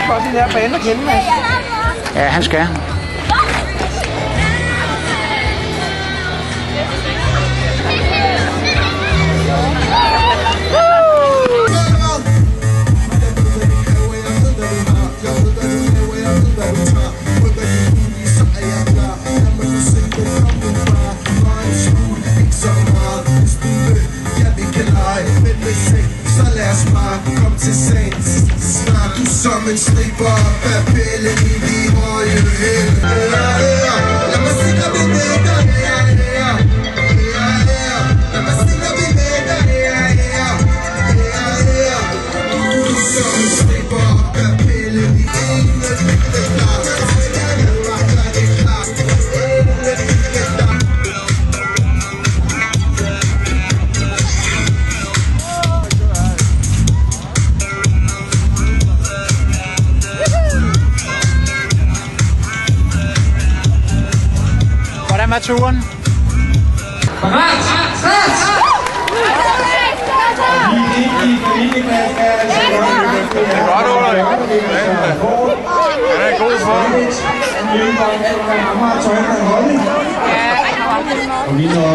Får de der baner kende, Mads? Ja, han skal. Som en slipper af bællen i de høje hæle. Lad mig se dig med dig. Lad mig se dig med dig. Som en slipper af bællen i ene klar. Hvordan var turen? Det er godt, Ulrik. Han er i god form. Og vi når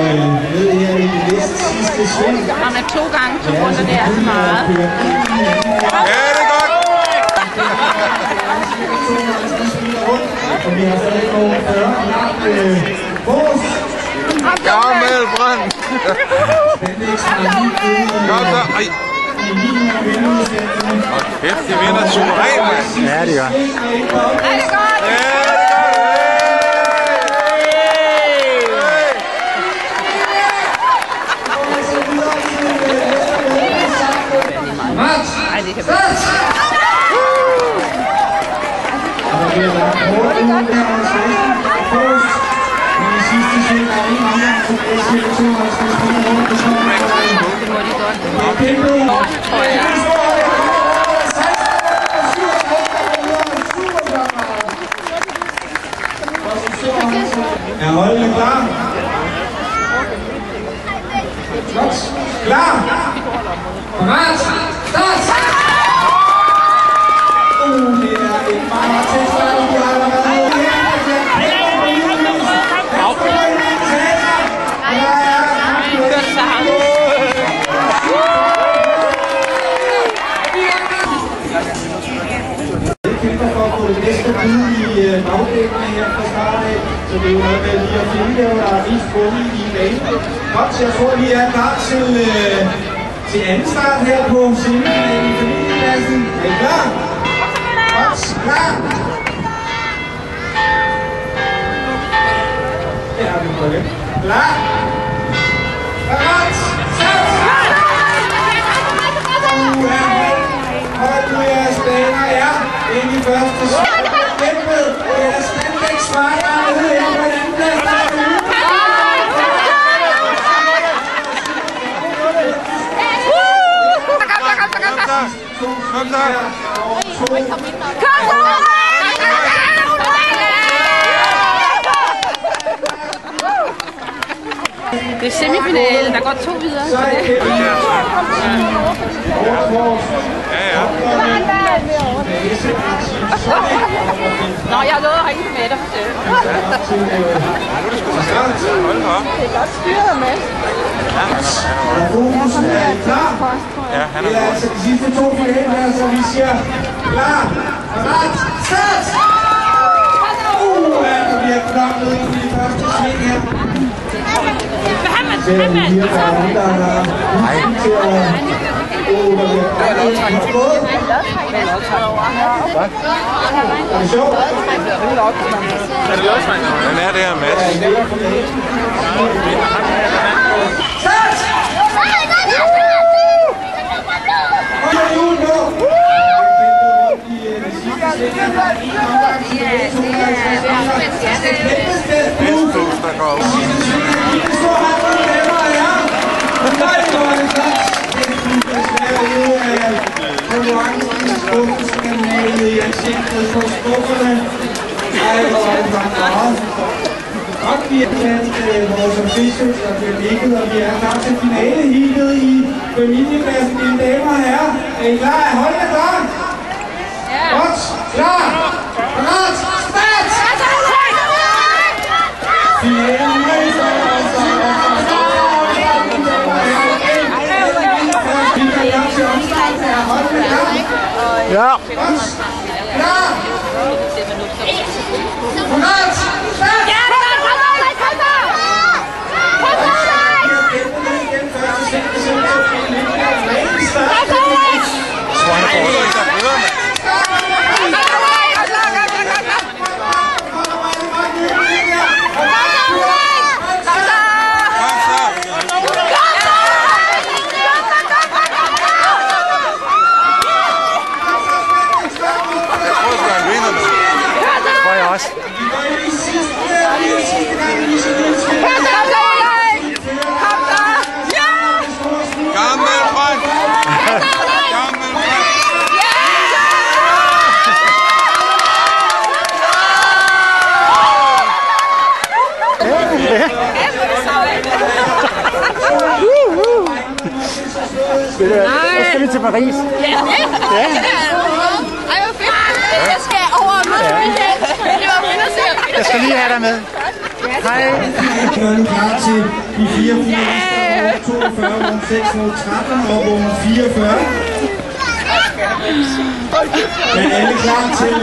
ned her i det næste sidste sving. Om det 2 gange 2 runder, det er så meget. Ja, det er godt. Og vi har stadig nogle 40 vores. Gammel brand. Kom så. Ej. Og kæft, de vinder suverænt, mand. Ja, det gør. Er det godt? Ja, Ej, det kan være. Er holdene klar? Klar! Parat! Start! Det er et meget tæt slag, vi har allerede. Kæmper for at få det næste bud i bagdækkene her fra start af, så det er jo noget med lige at finde der, der er mest bundet i banen. Godt, så jeg tror, vi er klar til anden start her på semifinalen i familieklassen. Er I klar? Godt, klar! Det har vi på det. Klar! Parat! Hold nu jeres baner er inde i første sving. Kæmpet jeres anlægsvejer nede her på den anden plads. Kom så. Det er semifinale, der går 2 videre. Ja, ja. Nå, jeg har lovet at ringe med dig. Nu er det sgu da stærkt. Hold da op. Det er godt styret med. Fokusen er klar. Ja, han Det er er god. altså de sidste 2 finale her, så vi siger klar, parat, start! Der bliver knoklet i de første sving her. Ser vi lige, at der er nogen, der har til at... Der bliver knoklet på både. Er det sjovt? Han er der, Mads. Start! Hold ud nu! Hestboost, der går ud. Og vi er blandt vores officials, der bliver ligget, og vi er klar til finaleheatet i familieklassen, mine damer og herrer. Er I klar? Hold jer klar! Godt. Klar. Parat. Start. Finalen er i gang. Ja. Klar. Parat. Start. Så skal vi til Paris. Ja. Ej, hvor fedt. Jeg skal over og møde Michael. Det var vindersikkert. Jeg skal lige have dig med. Hej. Køren klar til de 4 finalister, 42, 6, 13 og 44. Er alle klar til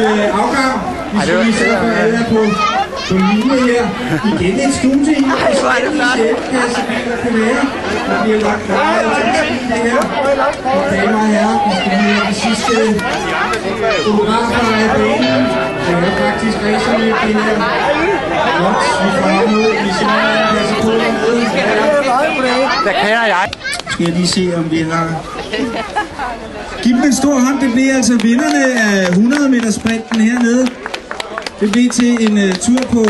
afgang? Vi skal lige sørge for, at alle er på linje her. Igen et studie i forskellige sættekassebiler kan være. Der bliver lagt klar til det her. Og damer og herrer, vi skal lige have de sidste fotografer af banen. Det er faktisk racerløb det her. Godt, vi får noget. Vi skal lige passe på dernede. Der kender jeg. Skal jeg lige se, om vi har... Giv dem en stor hånd. Det bliver altså vinderne af 100 meter sprinten hernede. Det bliver til en tur på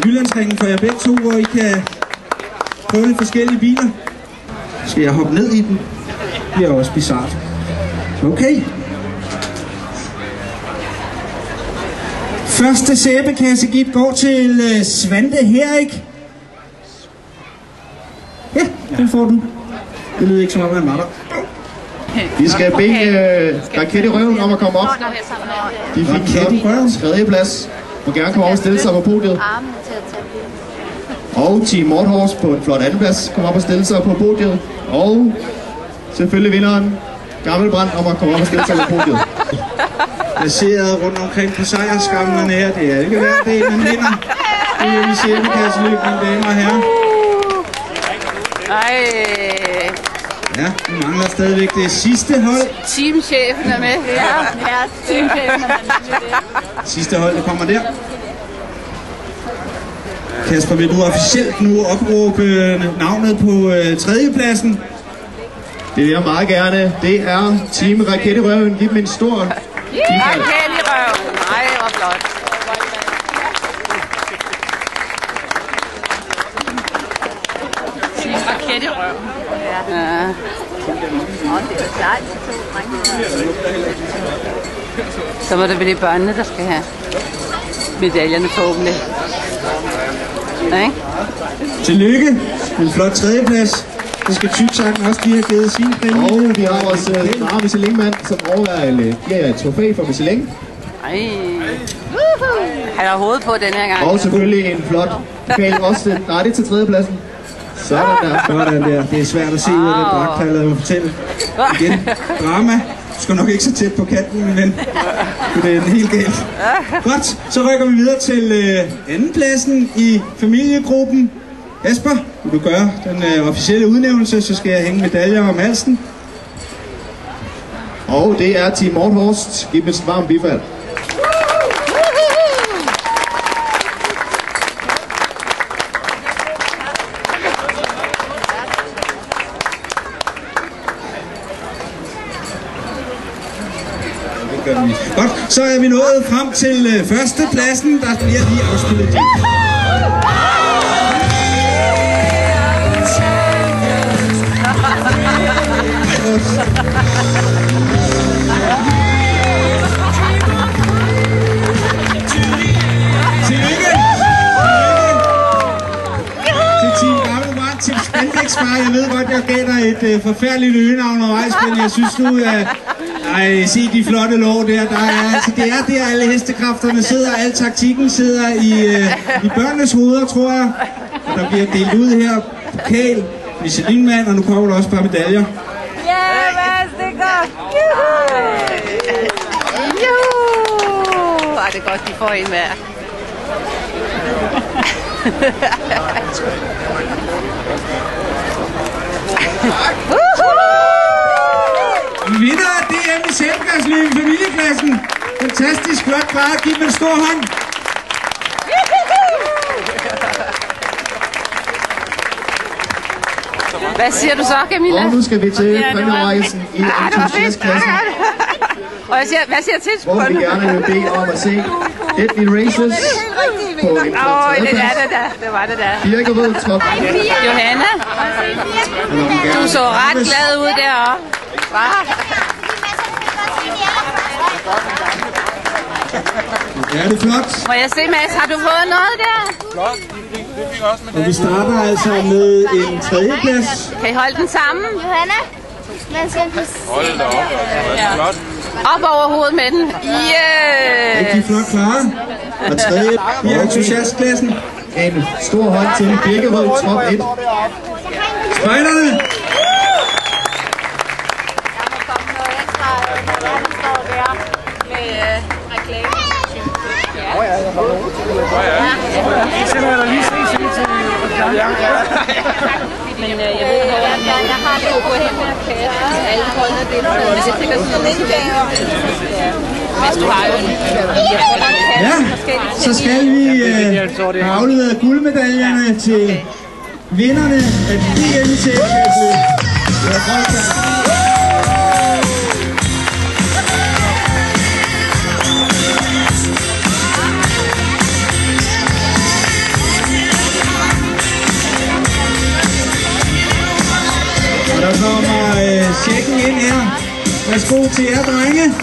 Jyllandsringen for jer begge to, hvor I kan prøve lidt forskellige biler. Skal jeg hoppe ned i den? Det er også bizarrt. Okay. Første sæbekassegift går til Svante Herik. Ja, den får den. Det lyder ikke som om, han var der. Vi skal bede Raket i Røven om at komme op. De fik en tredjeplads. Må gerne komme op og stille sig på podiet. Og Team Morthorst på en flot andenplads kommer op og stille sig på podiet. Og selvfølgelig vinderen Gammelbrand om at komme op og stille sig på podiet. Placeret rundt omkring på sejrskamlerne her. Det er ikke hver dag, man vinder. Det er vi ser, vi kan løbe, mine damer og herrer. Ja, vi mangler stadigvæk det sidste hold. Teamchefen er med. Ja, teamchefen er med. Sidste hold, der kommer der. Kasper, vil du officielt nu opråbe navnet på tredjepladsen? Det vil jeg meget gerne. Det er Team Raket i Røven. Giv dem en stor Raket i Røven. Nej, hvor flot. Team Raket i Røven. Ja. Så må det blive børnene, der skal have medaljerne forhåbentlig. Tillykke. En flot tredjeplads. Det skal Tyksakken også lige have givet sin præmie. Og vi har vores rare Michelin-mand, som giver et trofæ for Michelin. Han har hovedet på den her gang. Og selvfølgelig en flot pokal også rettet til tredjepladsen. Sådan der. Sådan der. Det er svært at se ud af det dragthallet, jeg må fortælle. Igen, drama. Du skal nok ikke så tæt på kanten, min ven. Det er helt galt. Godt, så rykker vi videre til andenpladsen i familiegruppen. Kasper, vil du gøre den officielle udnævnelse, så skal jeg hænge medaljer om halsen. Og det er Team Morthorst. Giv dem et varmt bifald. Godt, så er vi nået frem til førstepladsen. Der bliver lige afspillet det. Tillykke! Til Team Gammelbrand, til Spandex. Jeg ved godt, jeg gav dig et forfærdeligt øgenavn undervejs, men jeg synes nu, Ej, se de flotte lår der. Altså, det er der, alle hestekræfterne sidder. Al taktikken sidder i børnenes hoveder, tror jeg. Og der bliver delt ud her. Pokal, Michelin-mand, og nu kommer der også et par medaljer. Ja, det er godt. Juhu! Ej, det er godt, de får en hver. Vinder af DM i selvklasseløb i familieklassen. Fantastisk flot klaret. Giv dem en stor hånd. Hvad siger du så, Camilla? Og nu skal vi til præmierejsen i entusiastklassen, Og hvad siger til? hvor vi gerne vil bede om at se Deadly Races på en det var det der. Birkerød top. Johanna, du så ret glad ud deroppe. Ja, det er flot. Må jeg se, Mads, har du fået noget der? Flot. Det fik også med Og vi starter altså med en tredjeplads. Kan I holde den sammen? Johanna, man skal Hold da op. Det er flot. Op over hovedet med den. Yes! Rigtig flot klaret. Og tredje i entusiastklassen. En stor hånd til Birkerød top 1. Spejderne. Men jeg ved, jeg har det på hende her kasse. Alle holdene det, men det tænker sådan lidt hvis du har jo Ja, så skal vi aflevere guldmedaljerne til vinderne af DM i selvklasseløb. Og der kommer checken ind her. Værsgo til jer, drenge.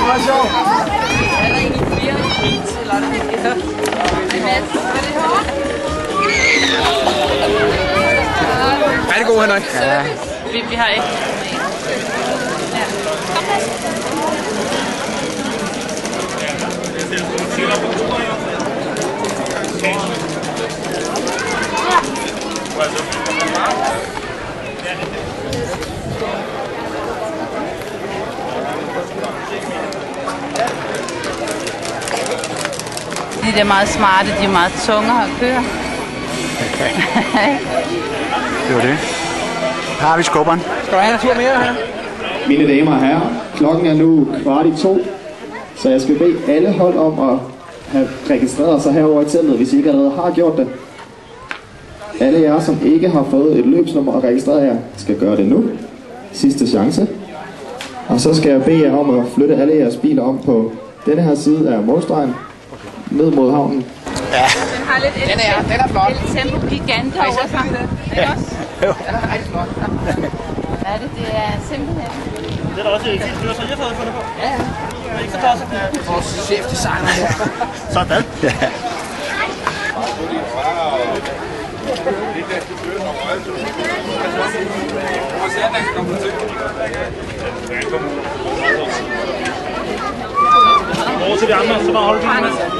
meget sjovt. Er der egentlig flere beats, eller er det ikke? Er det god, Henrik? Ja. Vi har ikke. Ja. De er meget smarte, de er meget tunge at køre. Det var det. Her har vi skubberen. Skal du have en tur mere her? Mine damer og herrer, klokken er nu 1:15, så jeg skal bede alle hold om at have registreret sig herover i teltet, hvis I ikke allerede har gjort det. Alle jer, som ikke har fået et løbsnummer og registreret jer, skal gøre det nu. Sidste chance. Og så skal jeg bede jer om at flytte alle jeres biler om på denne her side af målstregen, ned mod havnen. Ja, Den har lidt den er flot. El Tempo Gigante over sig. Ikke også? Jo. Den er rigtig flot. Hvad er det? Det er simpelthen... Det er da også et fint styr, så jeg har fået fundet på. Ja, ja. Det er ikke så tosset. Vores chefdesigner her. Sådan. Ja. Over til de andre, så bare holde den.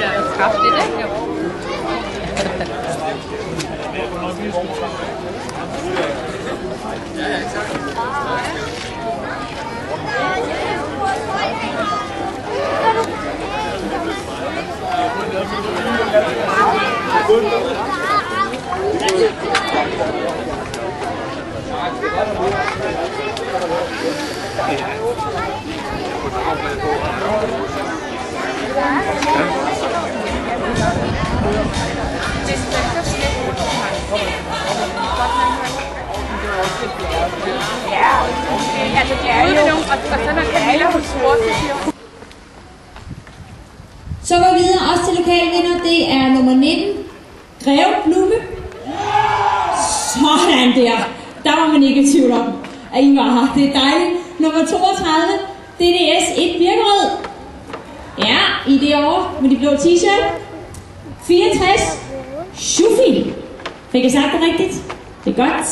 Ja, kraftigt, ikke? Jo. Altså, det er jo... Og så er Camilla hos sport, Så går vi videre også til lokalvinder. Det er nummer 19, Greve Blume. Sådan der. Der var man ikke i tvivl om, at I var her. Det er dejligt. Nummer 32, DDS 1 Birkerød. Ja, i det år med de blå t-shirt. 64, Shufil. Fik jeg sagt det rigtigt? Det er godt.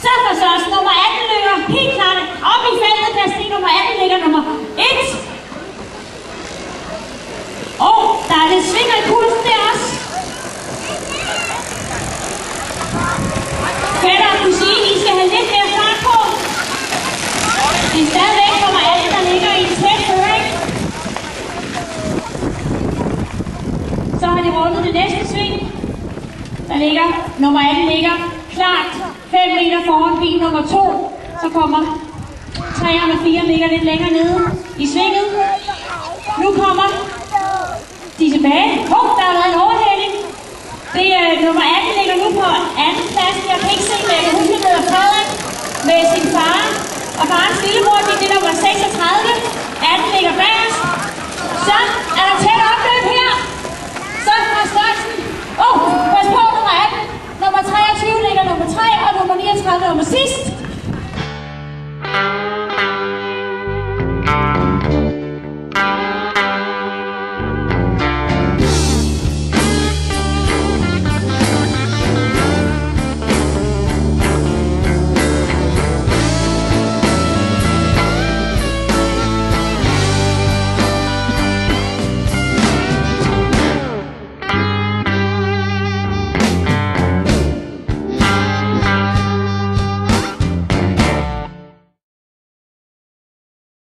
Så for så nummer 18 løber helt klart op i feltet. Der stiger nummer 18 ligger nummer 1. Og der er lidt svinger i pulsen der også. Fætter og kusine, I skal have lidt mere fart på. Det er stadigvæk nummer 18, der ligger i en tæt føring. Så har de rundet det næste sving. Der ligger, nummer 18 ligger klart 5 meter foran bil nummer 2. Så kommer 3 og 4 ligger lidt længere nede i svinget. Nu kommer de tilbage. Der har været en overhældning. Det er nummer 18 ligger nu på anden plads. Jeg kan ikke se, men jeg kan huske, at Frederik med sin far og farens lillebror. Det er nummer